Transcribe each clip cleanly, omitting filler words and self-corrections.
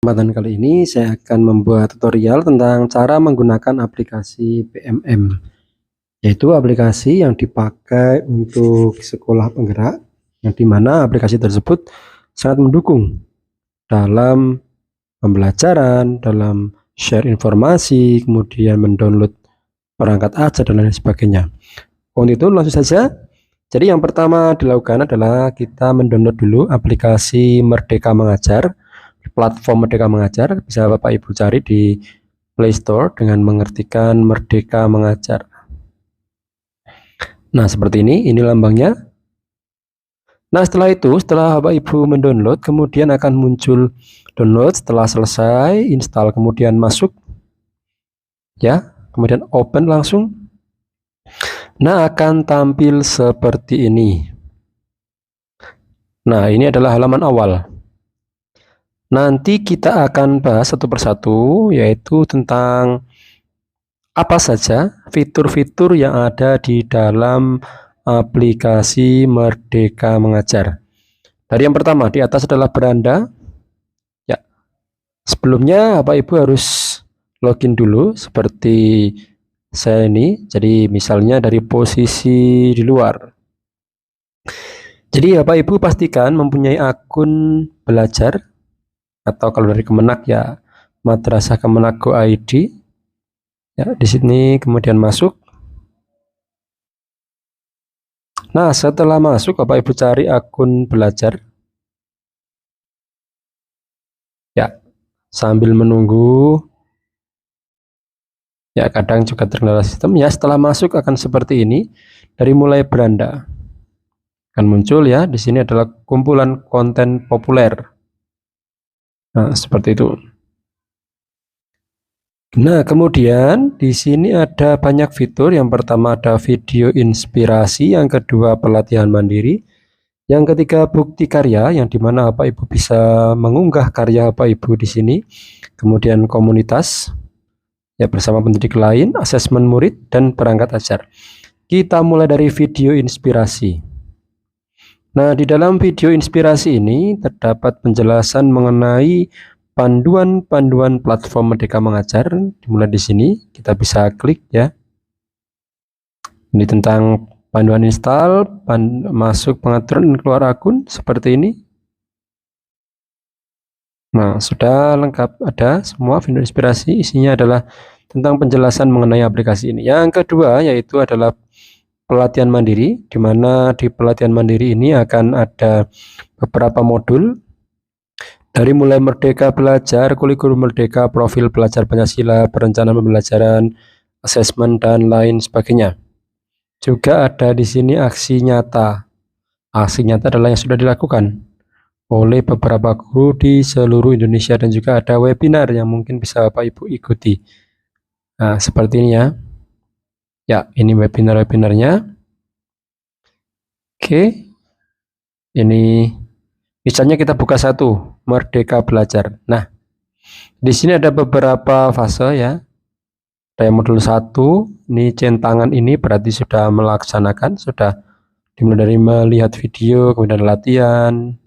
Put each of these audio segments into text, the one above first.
Kesempatan kali ini saya akan membuat tutorial tentang cara menggunakan aplikasi PMM, yaitu aplikasi yang dipakai untuk sekolah penggerak, yang dimana aplikasi tersebut sangat mendukung dalam pembelajaran, dalam share informasi, kemudian mendownload perangkat ajar dan lain sebagainya. Untuk itu langsung saja. Jadi yang pertama dilakukan adalah kita mendownload dulu aplikasi Merdeka Mengajar. Platform Merdeka Mengajar bisa Bapak Ibu cari di Play Store dengan mengetikkan Merdeka Mengajar. Nah, seperti ini lambangnya. Nah, setelah itu, setelah Bapak Ibu mendownload, kemudian akan muncul download. Setelah selesai, install, kemudian masuk, ya, kemudian open langsung. Nah, akan tampil seperti ini. Nah, ini adalah halaman awal. Nanti kita akan bahas satu persatu, yaitu tentang apa saja fitur-fitur yang ada di dalam aplikasi Merdeka Mengajar. Dari yang pertama, di atas adalah beranda. Ya, sebelumnya Bapak Ibu harus login dulu seperti saya ini. Jadi misalnya dari posisi di luar. Jadi Bapak Ibu pastikan mempunyai akun belajar, atau kalau dari Kemenak ya Madrasah Kemenak Go ID. Ya, di sini kemudian masuk. Nah, setelah masuk Bapak Ibu cari akun belajar. Ya, sambil menunggu. Ya, kadang juga terkendala sistem. Ya, setelah masuk akan seperti ini. Dari mulai beranda akan muncul ya. Di sini adalah kumpulan konten populer. Nah, seperti itu. Nah, kemudian di sini ada banyak fitur. Yang pertama ada video inspirasi, yang kedua pelatihan mandiri, yang ketiga bukti karya, yang dimana Bapak Ibu bisa mengunggah karya Bapak Ibu di sini. Kemudian komunitas, ya bersama pendidik lain, asesmen murid dan perangkat ajar. Kita mulai dari video inspirasi. Nah, di dalam video inspirasi ini terdapat penjelasan mengenai panduan-panduan platform Merdeka Mengajar. Dimulai di sini, kita bisa klik ya. Ini tentang panduan install, masuk pengaturan dan keluar akun seperti ini. Nah, sudah lengkap, ada semua video inspirasi. Isinya adalah tentang penjelasan mengenai aplikasi ini. Yang kedua yaitu adalah pelatihan mandiri, di mana di pelatihan mandiri ini akan ada beberapa modul. Dari mulai Merdeka Belajar, kurikulum Merdeka, profil pelajar Pancasila, perencanaan pembelajaran, asesmen dan lain sebagainya. Juga ada di sini aksi nyata. Aksi nyata adalah yang sudah dilakukan oleh beberapa guru di seluruh Indonesia, dan juga ada webinar yang mungkin bisa Bapak Ibu ikuti. Nah, seperti ini ya. Ya, ini webinar-webinarnya. Oke. Ini misalnya kita buka satu, Merdeka Belajar. Nah, di sini ada beberapa fase ya. Ada modul 1, ini centangan ini berarti sudah melaksanakan, sudah dimulai dari melihat video, kemudian latihan,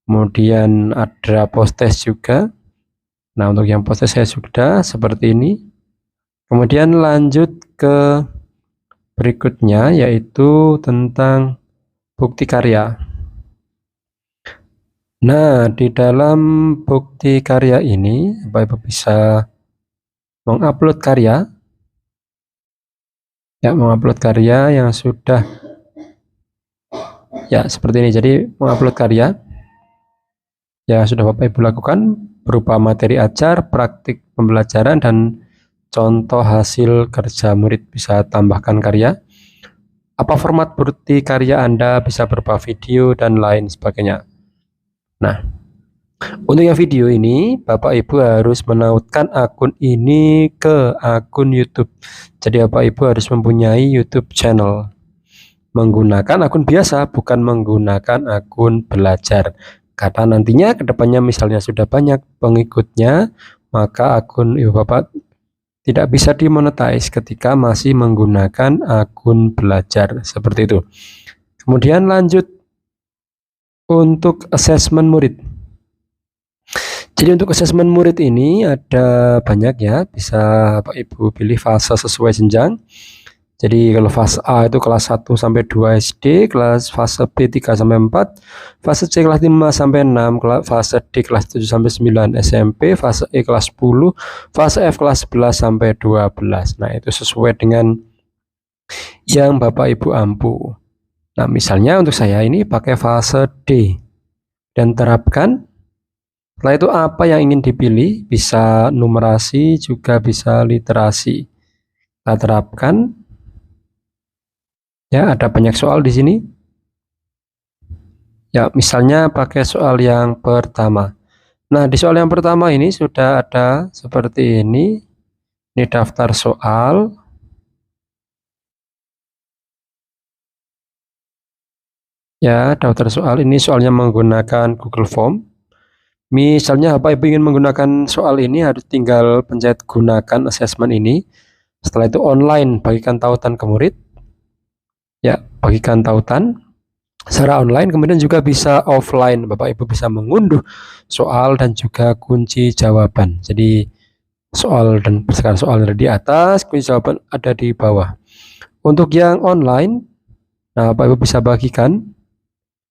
kemudian ada post test juga. Nah, untuk yang post test saya sudah seperti ini. Kemudian lanjut ke berikutnya yaitu tentang bukti karya. Nah, di dalam bukti karya ini Bapak Ibu bisa mengupload karya. Ya, mengupload karya yang sudah ya seperti ini. Jadi mengupload karya yang sudah Bapak Ibu lakukan berupa materi ajar, praktik pembelajaran, dan contoh hasil kerja murid. Bisa tambahkan karya. Apa format bukti karya Anda, bisa berupa video dan lain sebagainya. Nah, untuk yang video ini Bapak Ibu harus menautkan akun ini ke akun YouTube. Jadi Bapak Ibu harus mempunyai YouTube channel. Menggunakan akun biasa, bukan menggunakan akun belajar. Karena nantinya kedepannya misalnya sudah banyak pengikutnya, maka akun Ibu Bapak tidak bisa dimonetize ketika masih menggunakan akun belajar. Seperti itu. Kemudian lanjut untuk asesmen murid. Jadi untuk asesmen murid ini ada banyak ya, bisa Bapak Ibu pilih fase sesuai jenjang. Jadi kalau fase A itu kelas 1 sampai 2 SD, kelas fase B 3 sampai 4, fase C kelas 5 sampai 6, fase D kelas 7 sampai 9 SMP, fase E kelas 10, fase F kelas 11 sampai 12. Nah, itu sesuai dengan yang Bapak Ibu ampu. Nah, misalnya untuk saya ini pakai fase D dan terapkan. Setelah itu apa yang ingin dipilih, bisa numerasi juga bisa literasi. Kita terapkan. Ya, ada banyak soal di sini. Ya, misalnya pakai soal yang pertama. Nah, di soal yang pertama ini sudah ada seperti ini. Ini daftar soal. Ya, daftar soal ini soalnya menggunakan Google Form. Misalnya Bapak Ibu ingin menggunakan soal ini, harus tinggal pencet gunakan assessment ini. Setelah itu online, bagikan tautan ke murid. Ya, bagikan tautan secara online, kemudian juga bisa offline. Bapak Ibu bisa mengunduh soal dan juga kunci jawaban. Jadi soal dan sekarang soal ada di atas, kunci jawaban ada di bawah. Untuk yang online, nah Bapak Ibu bisa bagikan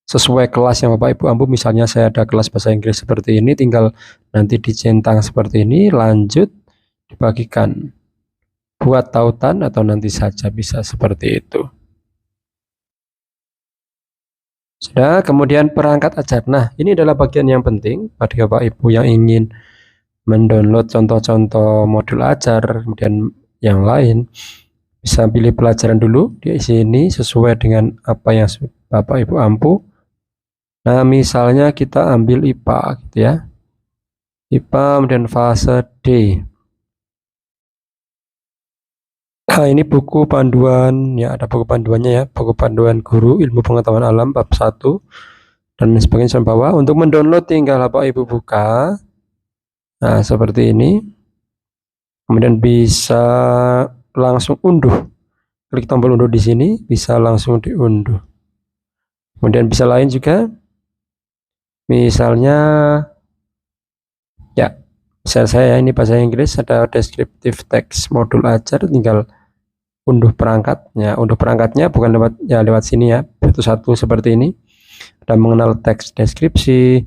sesuai kelas yang Bapak Ibu ampu. Misalnya saya ada kelas bahasa Inggris seperti ini, tinggal nanti dicentang seperti ini, lanjut dibagikan, buat tautan atau nanti saja bisa seperti itu. Sudah, kemudian perangkat ajar. Nah, ini adalah bagian yang penting bagi Bapak Ibu yang ingin mendownload contoh-contoh modul ajar, kemudian yang lain bisa pilih pelajaran dulu di sini sesuai dengan apa yang Bapak Ibu ampu. Nah, misalnya kita ambil IPA gitu ya. IPA kemudian fase D. Nah, ini buku panduan ya, ada buku panduannya ya, buku panduan guru ilmu pengetahuan alam bab 1 dan sebagainya sampai bawah. Untuk mendownload tinggal Bapak Ibu buka. Nah, seperti ini. Kemudian bisa langsung unduh. Klik tombol unduh di sini, bisa langsung diunduh. Kemudian bisa lain juga. Misalnya ya, misal saya ini bahasa Inggris, ada descriptive text modul ajar, tinggal unduh perangkatnya. Unduh perangkatnya bukan lewat sini ya, satu-satu seperti ini. Ada mengenal teks deskripsi,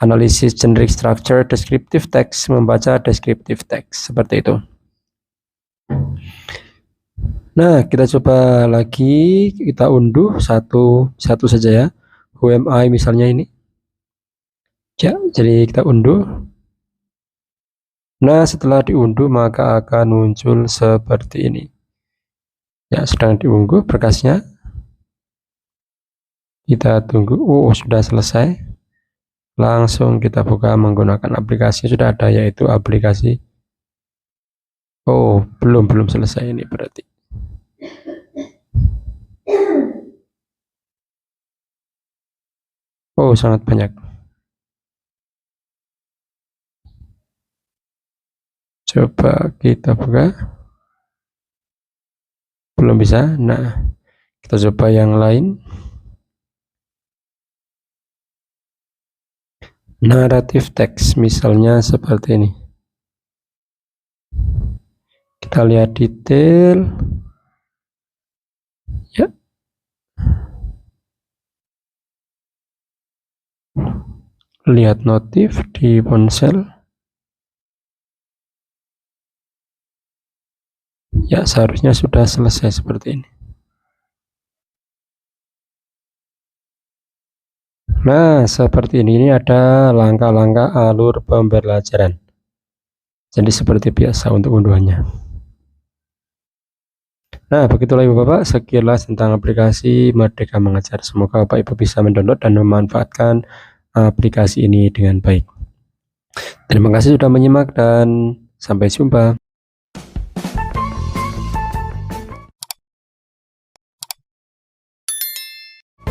analisis generic structure, descriptive text, membaca descriptive text, seperti itu. Nah, kita coba lagi, kita unduh satu saja ya. Who am I misalnya ini. Ya, jadi kita unduh. Nah, setelah diunduh maka akan muncul seperti ini. Ya, sedang diunduh berkasnya. Kita tunggu. Oh, sudah selesai. Langsung kita buka menggunakan aplikasi. Sudah ada, yaitu aplikasi. Oh, belum selesai ini berarti. Oh, sangat banyak. Coba kita buka. Belum bisa. Nah, kita coba yang lain. Naratif teks misalnya seperti ini. Kita lihat detail. Ya. Lihat notif di ponsel. Ya, seharusnya sudah selesai seperti ini. Nah, seperti ini ada langkah-langkah alur pembelajaran. Jadi seperti biasa untuk unduhannya. Nah, begitulah Ibu-Bapak, sekilas tentang aplikasi Merdeka Mengajar. Semoga Bapak Ibu bisa mendownload dan memanfaatkan aplikasi ini dengan baik. Terima kasih sudah menyimak dan sampai jumpa.